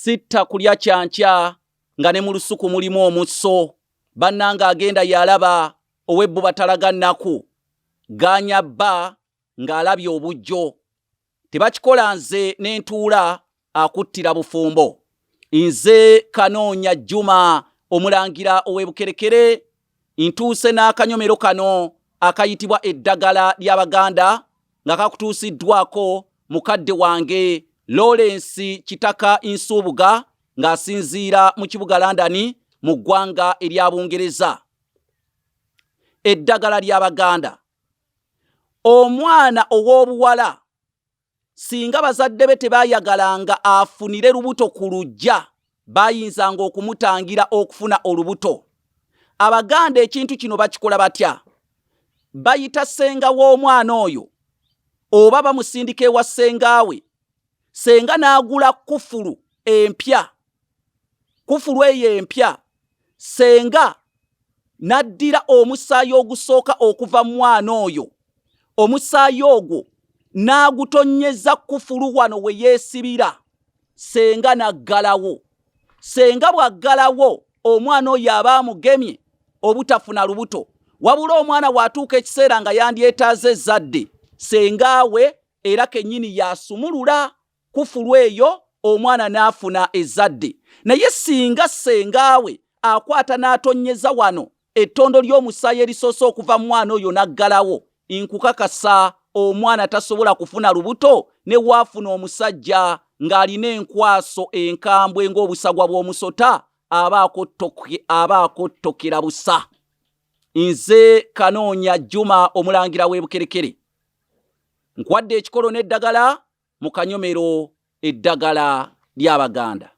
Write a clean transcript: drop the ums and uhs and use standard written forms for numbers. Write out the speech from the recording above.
sitta kulya kyankya nga ne mu lusuku mulimu omusso. Bannanga agenda yalaba ow'ebbu batalaga nnaku. Ganya bba ng'alabye obujjo. Tebakikola nze n'entuula akuttira bufumbo. Nze Kanoonya Juma omulangira ow'ebukerekere ntuuse n'akanyomero kano akayitibwa eddagala ly'Abaganda nga kakutuusiddwako mukadde wange Lawrence Kitaka Nsubuga ng'asinziira mu kibuga London mu ggwanga erya Bungereza. Eddagala ly'Abaganda. Omwana ow'obuwala singa bazadde be tebayagalanga afunire lubuto ku Lujja, bayinzanga okumutangira okufuna olubuto. Abaganda ekintu kino bakikola batya? Bayita ssenga w'omwana oyo oba bamusindika ewa ssengaawe. Senga n'agula kufulu empya. Kufulu eyo empya senga n'addira omusaayi ogusooka okuva mu mwana oyo. Omusaayi ogwo n'agutonnyeza kufulu wano we yeesibira. Senga n'aggalawo. Senga bw'aggalawo omwana oyo aba amugemye obutafuna lubuto. Wabula omwana bw'atuuka ekiseera nga yandyetaaze ezzadde, sengaawe era kennyini yasumulula kufulu eyo, omwana n'afuna ezzadde. Naye singa sengaawe akwata n'atonnyeza wano ettondo ly'omusaayi erisoose okuva mu mwana oyo n'aggalawo, nkukakasa omwana tasobola kufuna lubuto ne waafuna omusajja ng'alina enkwaso enkambwe ng'obusagwa bw'omusota aba akottokera busa. Nze Kanoonya Juma omulangira w'ebukerekere nkwadde ekikolo n'eddagala mu kanyomero eddagala ly'Abaganda.